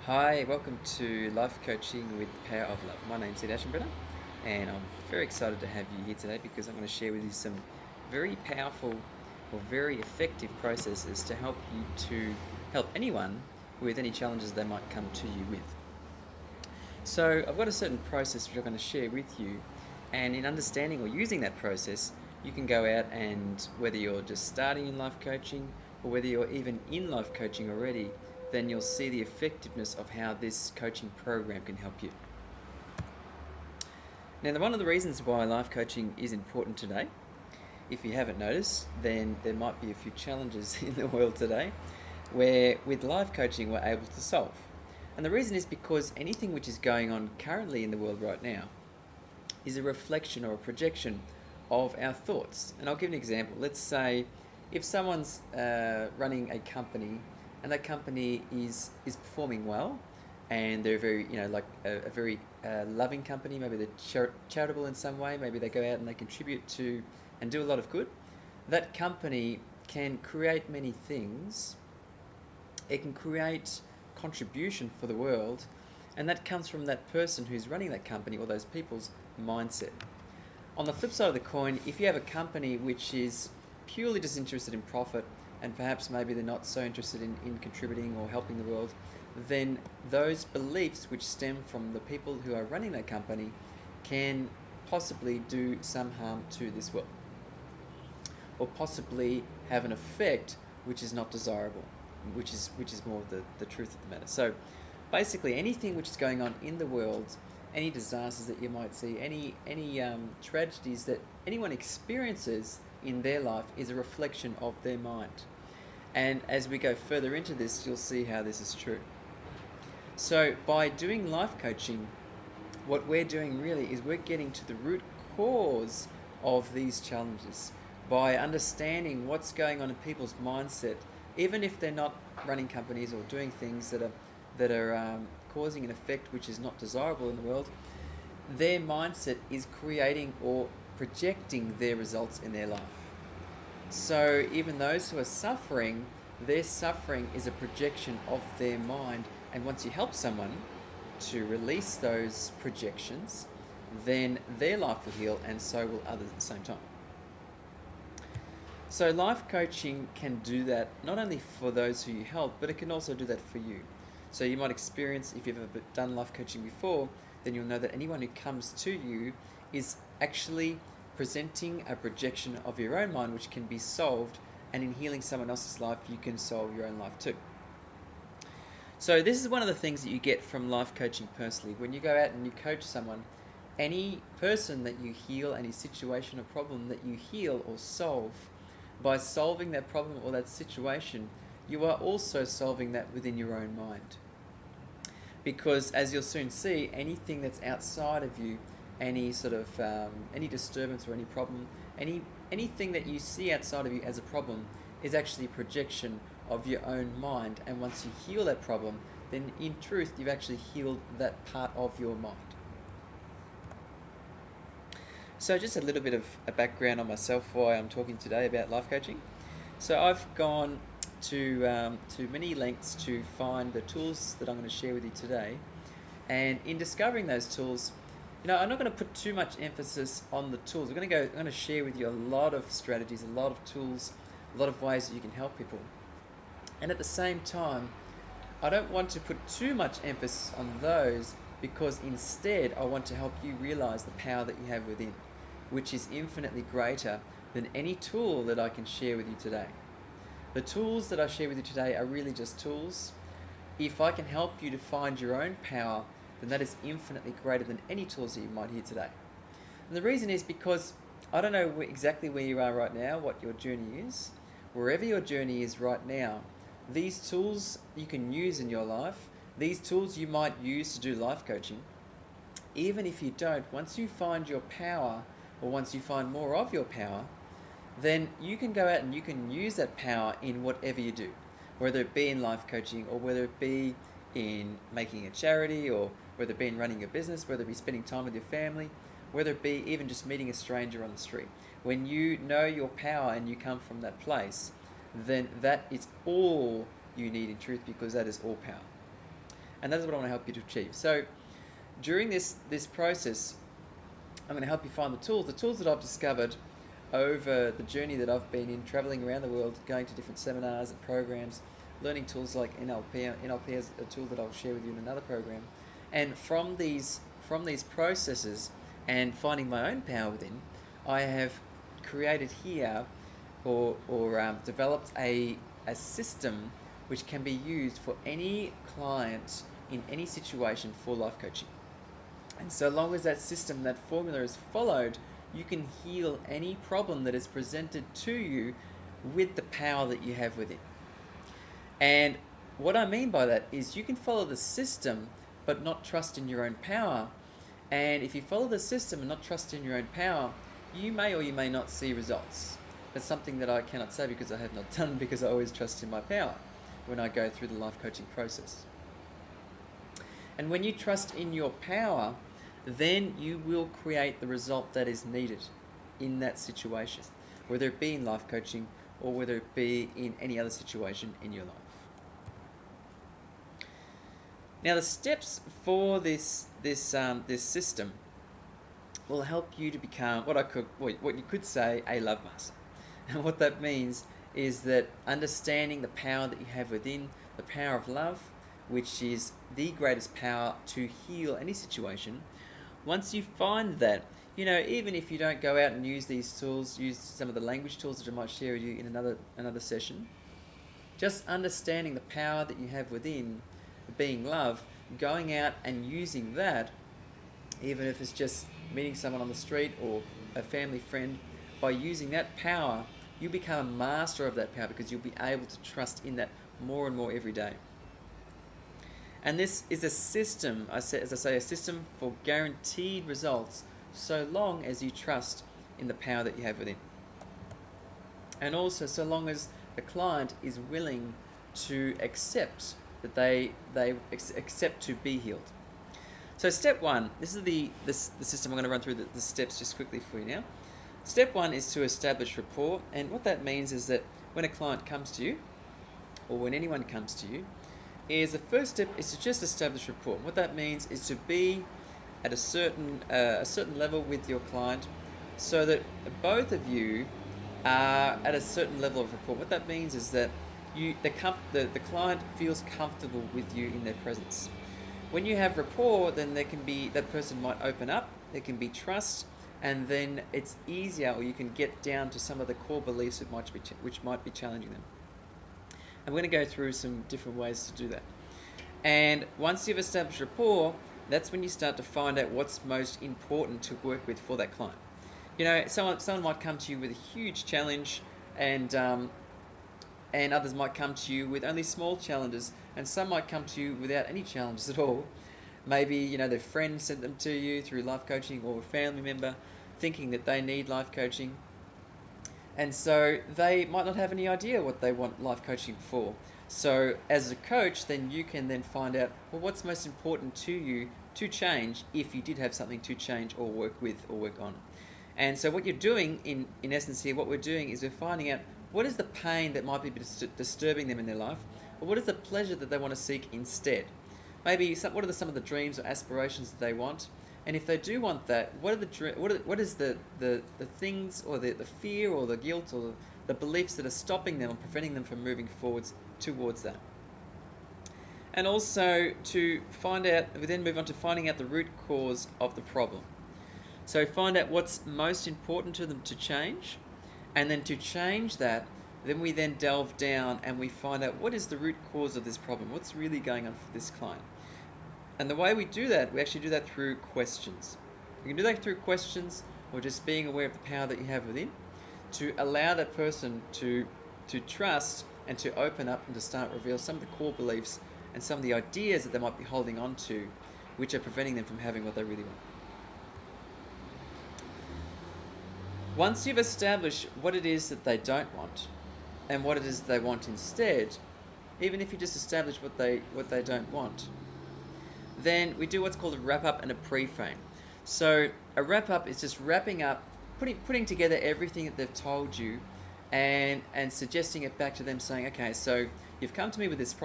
Hi, welcome to Life Coaching with the Power of Love. My name's Ed Ashenbrenner, and I'm very excited to have you here today because I'm going to share with you some very powerful or very effective processes to help you to help anyone with any challenges they might come to you with. So, I've got a certain process which I'm going to share with you, and in understanding or using that process, you can go out and whether you're just starting in life coaching or whether you're even in life coaching already, then you'll see the effectiveness of how this coaching program can help you. Now, one of the reasons why life coaching is important today, if you haven't noticed, then there might be a few challenges in the world today where with life coaching we're able to solve. And the reason is because anything which is going on currently in the world right now is a reflection or a projection of our thoughts. And I'll give an example. Let's say if someone's running a company and that company is performing well and they're very, like a very loving company, maybe they're charitable in some way, maybe they go out and they contribute to and do a lot of good, that company can create many things. It can create contribution for the world, and that comes from that person who's running that company or those people's mindset. On the flip side of the coin, if you have a company which is purely just interested in profit and perhaps maybe they're not so interested in contributing or helping the world, then those beliefs which stem from the people who are running that company can possibly do some harm to this world or possibly have an effect which is not desirable, which is more the truth of the matter. So basically anything which is going on in the world, any disasters that you might see, any tragedies that anyone experiences in their life is a reflection of their mind. And as we go further into this, you'll see how this is true. So by doing life coaching, what we're doing really is we're getting to the root cause of these challenges by understanding what's going on in people's mindset, even if they're not running companies or doing things that are causing an effect which is not desirable in the world. Their mindset is creating or projecting their results in their life. So even those who are suffering, their suffering is a projection of their mind. And once you help someone to release those projections, then their life will heal and so will others at the same time. So life coaching can do that not only for those who you help, but it can also do that for you. So you might experience, if you've ever done life coaching before, then you'll know that anyone who comes to you is actually presenting a projection of your own mind which can be solved, and in healing someone else's life you can solve your own life too. So this is one of the things that you get from life coaching personally. When you go out and you coach someone, any person that you heal, any situation or problem that you heal or solve, by solving that problem or that situation, you are also solving that within your own mind. Because as you'll soon see, anything that's outside of you, any sort of any disturbance or any problem, anything that you see outside of you as a problem is actually a projection of your own mind. And once you heal that problem, then in truth you've actually healed that part of your mind. So just a little bit of a background on myself, why I'm talking today about life coaching. So I've gone to many lengths to find the tools that I'm going to share with you today. And in discovering those tools, I'm not going to put too much emphasis on the tools. I'm going to share with you a lot of strategies, a lot of tools, a lot of ways that you can help people. And at the same time, I don't want to put too much emphasis on those, because instead I want to help you realize the power that you have within, which is infinitely greater than any tool that I can share with you today. The tools that I share with you today are really just tools. If I can help you to find your own power, then that is infinitely greater than any tools that you might hear today. And the reason is because I don't know exactly where you are right now, what your journey is. Wherever your journey is right now, these tools you can use in your life, these tools you might use to do life coaching. Even if you don't, once you find your power, or once you find more of your power, then you can go out and you can use that power in whatever you do, whether it be in life coaching, or whether it be in making a charity, or whether it be in running your business, whether it be spending time with your family, whether it be even just meeting a stranger on the street. When you know your power and you come from that place, then that is all you need in truth, because that is all power. And that is what I want to help you to achieve. So during this process, I'm going to help you find the tools that I've discovered over the journey that I've been in, traveling around the world, going to different seminars and programs, learning tools like NLP. NLP is a tool that I'll share with you in another program. And from these processes and finding my own power within, I have created here or developed a system which can be used for any client in any situation for life coaching. And so long as that system, that formula is followed, you can heal any problem that is presented to you with the power that you have within. And what I mean by that is you can follow the system but not trust in your own power. And if you follow the system and not trust in your own power, you may or you may not see results. That's something that I cannot say because I have not done, because I always trust in my power when I go through the life coaching process. And when you trust in your power, then you will create the result that is needed in that situation, whether it be in life coaching or whether it be in any other situation in your life. Now, the steps for this system will help you to become what you could say a love master. And what that means is that understanding the power that you have within, the power of love, which is the greatest power to heal any situation. Once you find that, even if you don't go out and use these tools, use some of the language tools that I might share with you in another session, just understanding the power that you have within, being love, going out and using that, even if it's just meeting someone on the street or a family friend, by using that power, you become a master of that power because you'll be able to trust in that more and more every day. And this is a system, a system for guaranteed results so long as you trust in the power that you have within. And also so long as the client is willing to accept that they accept to be healed. So step one, this is the system. I'm going to run through the steps just quickly for you now. Step one is to establish rapport, and what that means is that when a client comes to you, or when anyone comes to you, is the first step is to just establish rapport. What that means is to be at a certain level with your client, so that both of you are at a certain level of rapport. What that means is that the client feels comfortable with you in their presence. When you have rapport, then that person might open up. There can be trust, and then it's easier, or you can get down to some of the core beliefs which might be challenging them. I'm going to go through some different ways to do that. And once you've established rapport, that's when you start to find out what's most important to work with for that client. Someone might come to you with a huge challenge, and others might come to you with only small challenges, and some might come to you without any challenges at all. Maybe, their friend sent them to you through life coaching, or a family member thinking that they need life coaching. And so they might not have any idea what they want life coaching for. So as a coach, then you can then find out, well, what's most important to you to change if you did have something to change or work with or work on. And so what you're doing in essence here, what we're doing is we're finding out what is the pain that might be disturbing them in their life, or what is the pleasure that they want to seek instead. Maybe what are some of the dreams or aspirations that they want, and if they do want that, what is the things, or the fear or the guilt or the beliefs that are stopping them or preventing them from moving forwards towards that. And also to find out, we then move on to finding out the root cause of the problem. So find out what's most important to them to change, and then to change that, then we then delve down and we find out what is the root cause of this problem, what's really going on for this client. And the way we do that, we actually do that through questions. You can do that through questions, or just being aware of the power that you have within, to allow that person to trust and to open up and to start reveal some of the core beliefs and some of the ideas that they might be holding on to, which are preventing them from having what they really want. Once you've established what it is that they don't want and what it is they want instead, even if you just establish what they don't want, then we do what's called a wrap-up and a pre-frame. So a wrap-up is just wrapping up, putting together everything that they've told you, and suggesting it back to them, saying, okay, so you've come to me with this